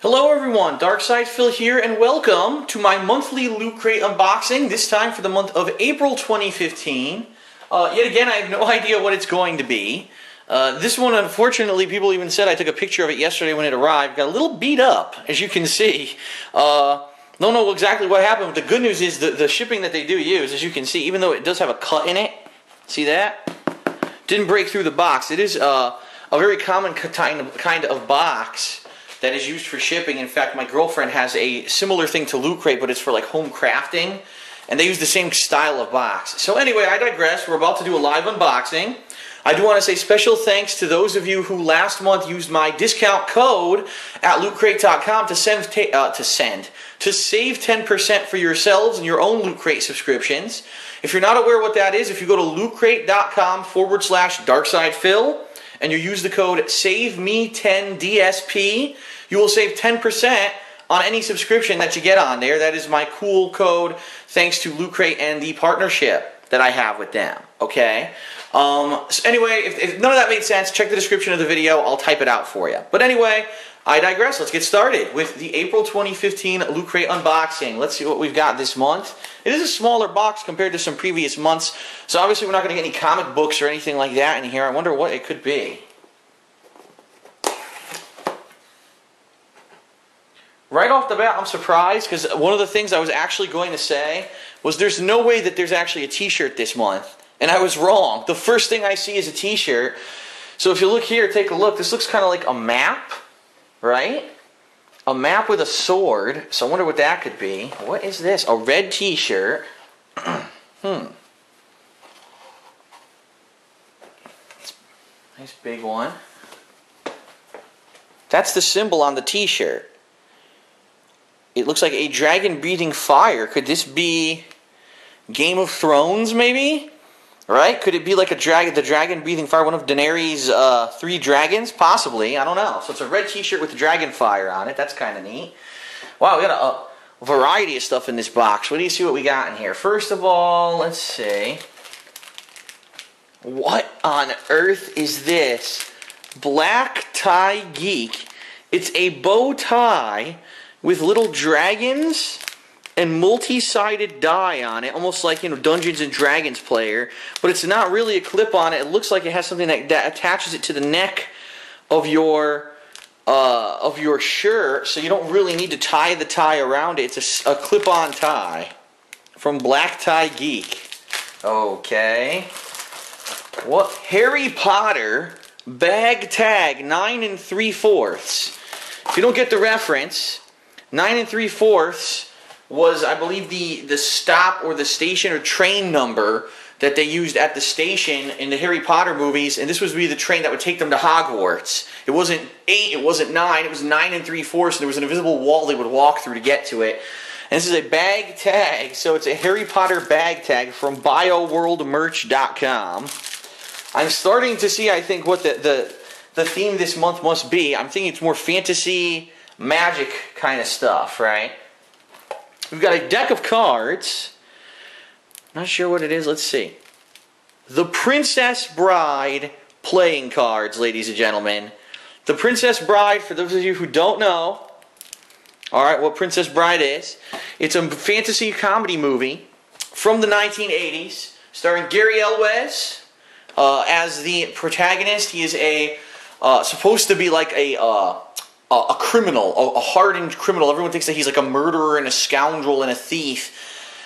Hello everyone, Darkside Phil here, and welcome to my monthly Loot Crate unboxing, this time for the month of April 2015. Yet again, I have no idea what it's going to be. This one, unfortunately, people even said, I took a picture of it yesterday when it arrived, got a little beat up, as you can see. Don't know exactly what happened, but the good news is the shipping that they do use, as you can see, even though it does have a cut in it, see that? Didn't break through the box. It is a very common kind of box that is used for shipping. In fact, my girlfriend has a similar thing to Loot Crate, but it's for like home crafting, and they use the same style of box. So anyway, I digress. We're about to do a live unboxing. I do want to say special thanks to those of you who last month used my discount code at lootcrate.com to save 10% for yourselves and your own Loot Crate subscriptions. If you're not aware what that is, if you go to lootcrate.com/DarksidePhil and you use the code SAVEME10DSP, you will save 10% on any subscription that you get on there. That is my cool code thanks to Loot Crate and the partnership that I have with them. Okay? So anyway, if none of that made sense, check the description of the video. I'll type it out for you. But anyway, I digress. Let's get started with the April 2015 Loot Crate unboxing. Let's see what we've got this month. It is a smaller box compared to some previous months, so obviously we're not going to get any comic books or anything like that in here. I wonder what it could be. Right off the bat, I'm surprised, because one of the things I was actually going to say was there's no way that there's actually a t-shirt this month. And I was wrong. The first thing I see is a t-shirt. So if you look here, take a look. This looks kind of like a map, right? A map with a sword. So I wonder what that could be. What is this? A red t-shirt. Nice big one. That's the symbol on the t-shirt. It looks like a dragon breathing fire. Could this be Game of Thrones, maybe? Right? Could it be like the dragon breathing fire, one of Daenerys' 3 dragons? Possibly. I don't know. So it's a red t-shirt with dragon fire on it. That's kind of neat. Wow, we got a variety of stuff in this box. What do you see what we got in here? First of all, let's see. What on earth is this? Black Tie Geek. It's a bow tie with little dragons and multi-sided die on it, almost like, Dungeons and Dragons player, but it's not really a clip on it. It looks like it has something that attaches it to the neck of your shirt, so you don't really need to tie the tie around it. It's a clip-on tie from Black Tie Geek. Okay. What? Harry Potter bag tag 9 3/4. If you don't get the reference, 9 3/4 was, I believe, the stop or the station or train number that they used at the station in the Harry Potter movies, and this was the train that would take them to Hogwarts. It wasn't 8, it wasn't 9, it was 9 3/4, and there was an invisible wall they would walk through to get to it. And this is a bag tag, so it's a Harry Potter bag tag from BioWorldMerch.com. I'm starting to see, I think, what the theme this month must be. I'm thinking it's more fantasy, magic kind of stuff, right? We've got a deck of cards. Not sure what it is. Let's see. The Princess Bride playing cards, ladies and gentlemen. The Princess Bride, for those of you who don't know, alright, what Princess Bride is. It's a fantasy comedy movie from the 1980s, starring Gary Elwes as the protagonist. He is supposed to be like a criminal, a hardened criminal. Everyone thinks that he's like a murderer and a scoundrel and a thief.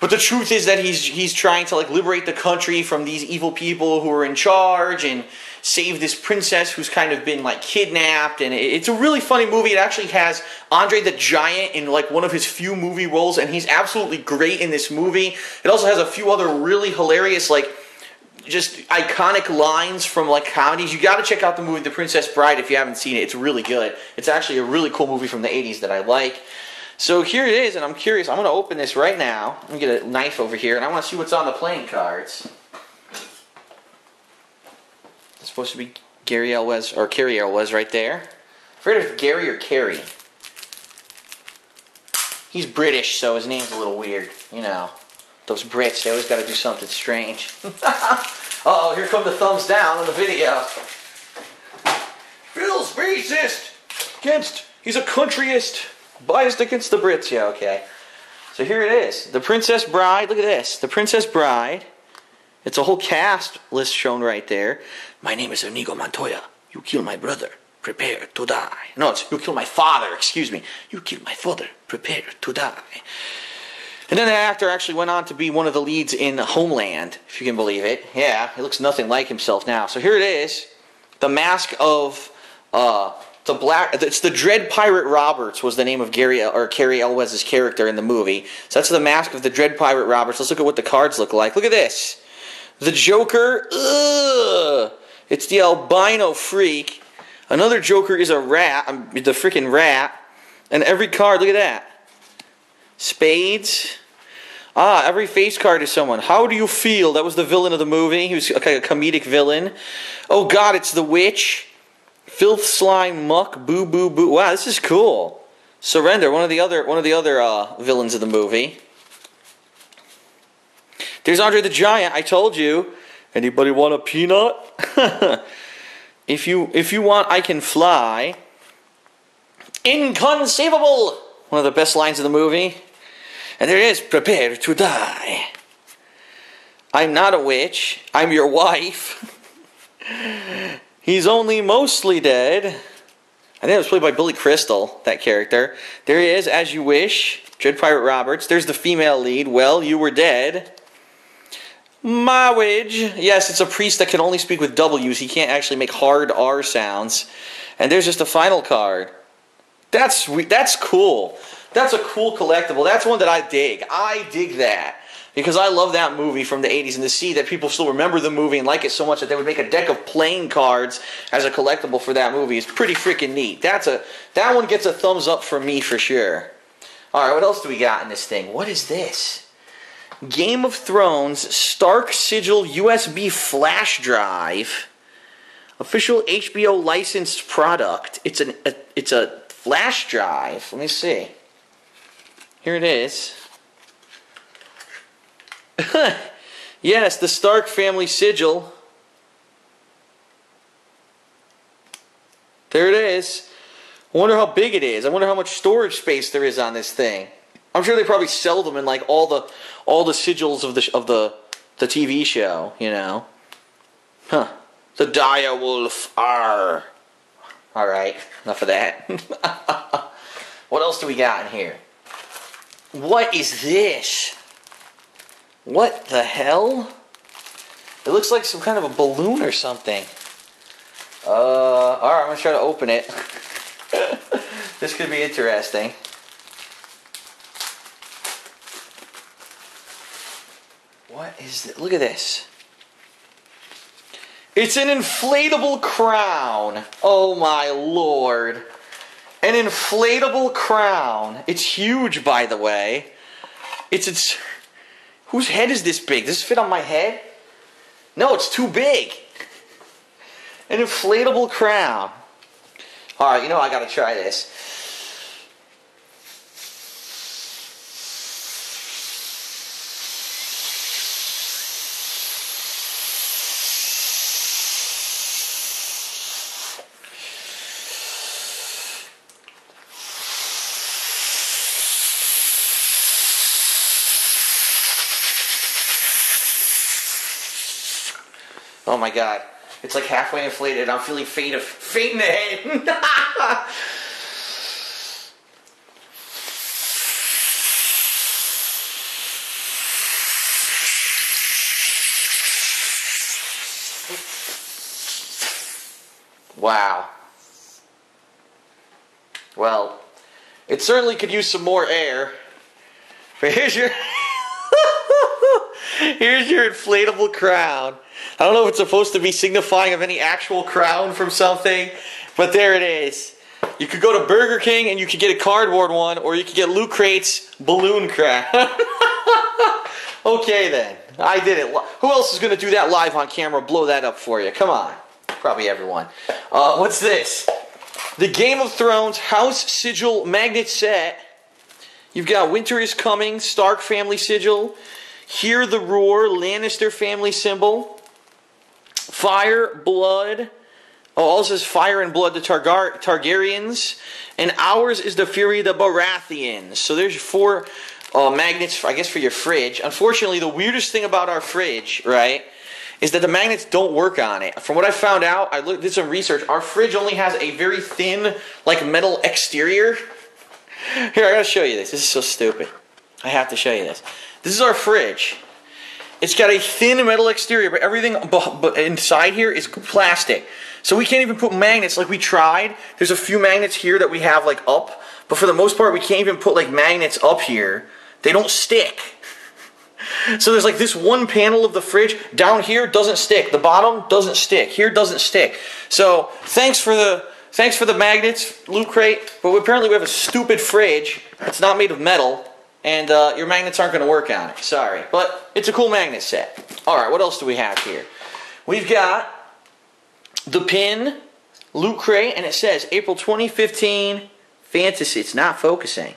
But the truth is that he's trying to liberate the country from these evil people who are in charge and save this princess who's kind of been kidnapped. And it's a really funny movie. It actually has Andre the Giant in one of his few movie roles, and he's absolutely great in this movie. It also has a few other really hilarious just iconic lines from comedies. You got to check out the movie The Princess Bride if you haven't seen it. It's really good. It's actually a really cool movie from the 80s that I like. So here it is, and I'm curious. I'm going to open this right now. Let me get a knife over here, and I want to see what's on the playing cards. It's supposed to be Gary Elwes, or Carrie Elwes right there. I forget if it's Gary or Carrie. He's British, so his name's a little weird. Those Brits, they always got to do something strange. Uh-oh, here come the thumbs down on the video. Phil's racist against He's a countryist, biased against the Brits. Yeah, okay. So here it is. The Princess Bride. Look at this. The Princess Bride. It's a whole cast list shown right there. My name is Inigo Montoya. You kill my brother. Prepare to die. No, it's you kill my father. Excuse me. You kill my father. Prepare to die. And then the actor actually went on to be one of the leads in Homeland, if you can believe it. Yeah, he looks nothing like himself now. So here it is. The mask of it's the Dread Pirate Roberts was the name of Cary Elwes' character in the movie. So that's the mask of the Dread Pirate Roberts. Let's look at what the cards look like. Look at this. The Joker. Ugh. It's the albino freak. Another Joker is a rat. The freaking rat. And every card, look at that. Spades. Every face card is someone. How do you feel? That was the villain of the movie. He was a comedic villain. Oh God, it's the witch. Filth, slime, muck, boo, boo, boo. Wow, this is cool. Surrender, one of the other villains of the movie. There's Andre the Giant. I told you. Anybody want a peanut? If you want, I can fly. Inconceivable. One of the best lines of the movie. And there it is. Prepare to die. I'm not a witch. I'm your wife. He's only mostly dead. I think it was played by Billy Crystal, that character. There he is, As You Wish. Dread Pirate Roberts. There's the female lead. Well, you were dead. Mawage. Yes, it's a priest that can only speak with W's. He can't actually make hard R sounds. And there's just a final card. That's sweet. That's cool. That's a cool collectible. That's one that I dig. I dig that. Because I love that movie from the 80s, and to see that people still remember the movie and like it so much that they would make a deck of playing cards as a collectible for that movie is pretty freaking neat. That one gets a thumbs up from me for sure. Alright, what else do we got in this thing? What is this? Game of Thrones Stark Sigil USB flash drive. Official HBO licensed product. It's a flash drive. Let me see. Here it is. Yes, the Stark family sigil. There it is. I wonder how big it is. I wonder how much storage space there is on this thing. I'm sure they probably sell them in like all the sigils of the TV show, you know. Huh. The Dire Wolf. Arr. All right, enough of that. What else do we got in here? What is this? What the hell? It looks like some kind of a balloon or something. Alright, I'm going to try to open it. This could be interesting. What is this? Look at this. It's an inflatable crown. Oh my lord. An inflatable crown. It's huge, by the way. It's whose head is this big? Does this fit on my head? No, it's too big. An inflatable crown. Alright, you know I gotta try this. Oh my god. It's like halfway inflated. I'm feeling faint in the head. Wow. Well, it certainly could use some more air. But here's your here's your inflatable crown. I don't know if it's supposed to be signifying of any actual crown from something, but there it is. You could go to Burger King and you could get a cardboard one, or you could get Loot Crate's balloon crown. Okay then, I did it. Who else is going to do that live on camera, blow that up for you? Come on. Probably everyone. What's this? The Game of Thrones House Sigil Magnet Set. You've got Winter is Coming, Stark family sigil. Hear the Roar, Lannister family symbol. Fire, Blood. Oh, also says Fire and Blood, the Targaryens. And ours is the Fury of the Baratheons. So there's your 4 magnets, I guess, for your fridge. Unfortunately, the weirdest thing about our fridge, right, is that the magnets don't work on it. From what I found out, I did some research. Our fridge only has a very thin, like, metal exterior. Here, I gotta show you this. This is so stupid. I have to show you this. This is our fridge. It's got a thin metal exterior, but everything inside here is plastic. So we can't even put magnets like we tried. There's a few magnets here that we have like up, but for the most part we can't even put like magnets up here. They don't stick. So there's like this one panel of the fridge down here doesn't stick. The bottom doesn't stick. Here doesn't stick. So thanks for the magnets, Loot Crate. But apparently we have a stupid fridge. It's not made of metal. And your magnets aren't going to work on it. Sorry. But it's a cool magnet set. Alright, what else do we have here? We've got the pin, Loot Crate, and it says April 2015 Fantasy. It's not focusing.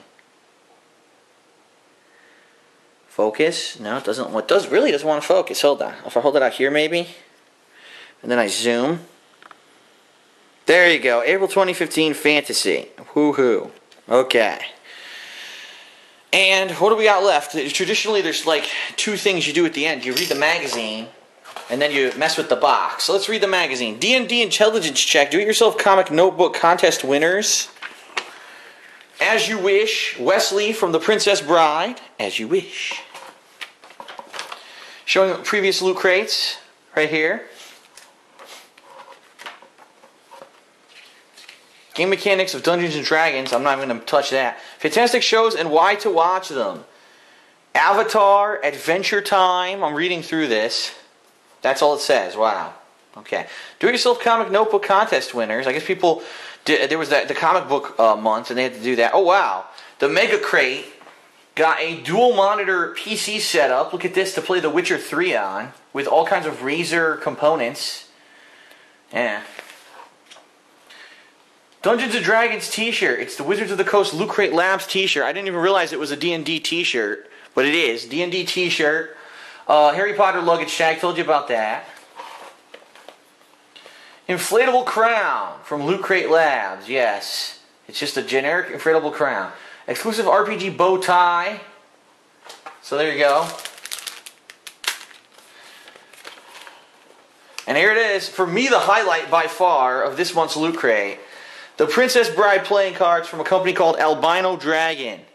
Focus? No, it doesn't. What does really doesn't want to focus. Hold on. If I hold it out here maybe, and then I zoom. There you go. April 2015 Fantasy. Woohoo. Okay. And what do we got left? Traditionally, there's like 2 things you do at the end. You read the magazine, and then you mess with the box. So let's read the magazine. D&D Intelligence Check. Do-it-yourself comic notebook contest winners. As You Wish. Wesley from The Princess Bride. As You Wish. Showing previous Loot Crates right here. Game mechanics of Dungeons & Dragons. I'm not even going to touch that. Fantastic shows and why to watch them. Avatar, Adventure Time. I'm reading through this. That's all it says. Wow. Okay. Do-it-yourself comic notebook contest winners. I guess people did. There was the comic book month, and they had to do that. Oh, wow. The Mega Crate got a dual monitor PC setup. Look at this to play The Witcher 3 on with all kinds of Razer components. Yeah. Dungeons & Dragons t-shirt. It's the Wizards of the Coast Loot Crate Labs t-shirt. I didn't even realize it was a D&D t-shirt, but it is. D&D t-shirt. Harry Potter luggage tag. Told you about that. Inflatable crown from Loot Crate Labs. Yes. It's just a generic inflatable crown. Exclusive RPG bow tie. So there you go. And here it is. For me, the highlight by far of this month's Loot Crate. The Princess Bride playing cards from a company called Albino Dragon. It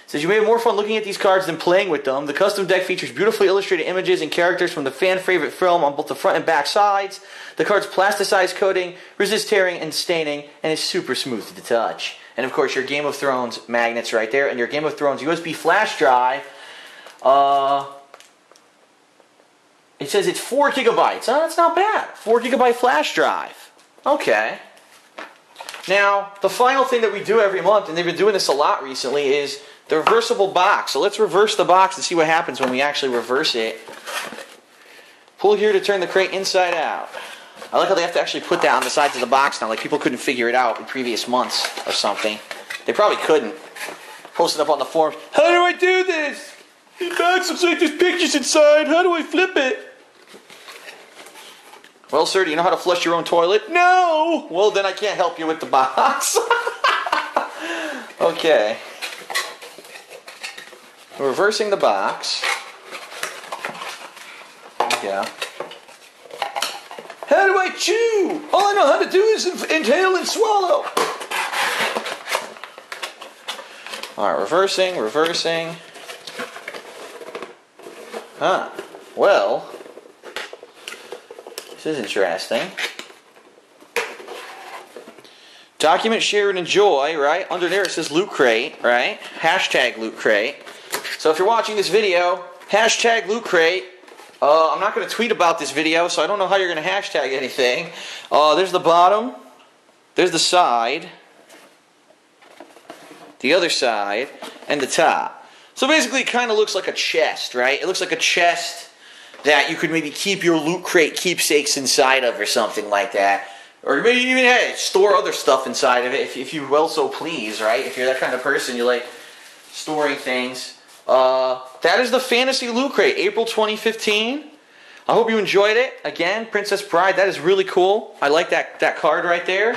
says you may have more fun looking at these cards than playing with them. The custom deck features beautifully illustrated images and characters from the fan favorite film on both the front and back sides. The card's plasticized coating resists tearing and staining and is super smooth to the touch. And of course your Game of Thrones magnets right there and your Game of Thrones USB flash drive. It says it's 4 gigabytes. Oh, that's not bad. 4 gigabyte flash drive. Okay. Now, the final thing that we do every month, and they've been doing this a lot recently, is the reversible box. So let's reverse the box and see what happens when we actually reverse it. Pull here to turn the crate inside out. I like how they have to actually put that on the sides of the box now, like people couldn't figure it out in previous months or something. They probably couldn't. Post it up on the forums. How do I do this? The box looks like there's pictures inside. How do I flip it? Well, sir, do you know how to flush your own toilet? No! Well, then I can't help you with the box. Okay. Reversing the box. Yeah. How do I chew? All I know how to do is inhale and swallow. Alright, reversing. Huh. Well... this is interesting. Document, share, and enjoy, right? Under there it says Loot Crate, right? Hashtag Loot Crate. So if you're watching this video, hashtag Loot Crate. I'm not going to tweet about this video, so I don't know how you're going to hashtag anything. There's the bottom. There's the side. The other side. And the top. So basically it kind of looks like a chest, right? It looks like a chest that you could maybe keep your Loot Crate keepsakes inside of or something like that. Or maybe even store other stuff inside of it if you will so please, right? If you're that kind of person, you like storing things. That is the Fantasy Loot Crate, April 2015. I hope you enjoyed it. Again, Princess Bride, that is really cool. I like that card right there.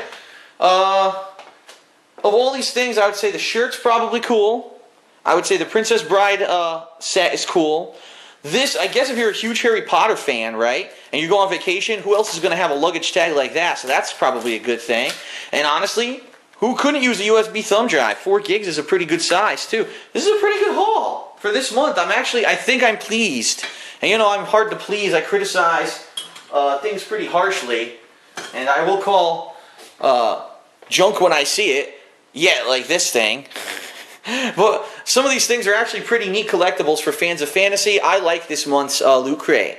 of all these things, I would say the shirt's probably cool. I would say the Princess Bride set is cool. This, I guess if you're a huge Harry Potter fan, right, and you go on vacation, who else is going to have a luggage tag like that? So that's probably a good thing. And honestly, who couldn't use a USB thumb drive? 4 gigs is a pretty good size, too. This is a pretty good haul for this month. I think I'm pleased. And you know, I'm hard to please. I criticize things pretty harshly. And I will call junk when I see it. Yeah, like this thing. But some of these things are actually pretty neat collectibles for fans of fantasy. I like this month's Loot Crate.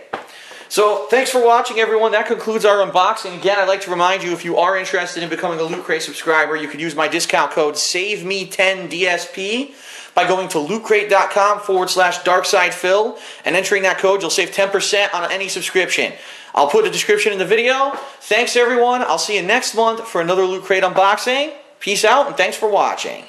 So, thanks for watching, everyone. That concludes our unboxing. Again, I'd like to remind you, if you are interested in becoming a Loot Crate subscriber, you could use my discount code SAVEME10DSP by going to lootcrate.com/DarksidePhil and entering that code. You'll save 10% on any subscription. I'll put a description in the video. Thanks, everyone. I'll see you next month for another Loot Crate unboxing. Peace out, and thanks for watching.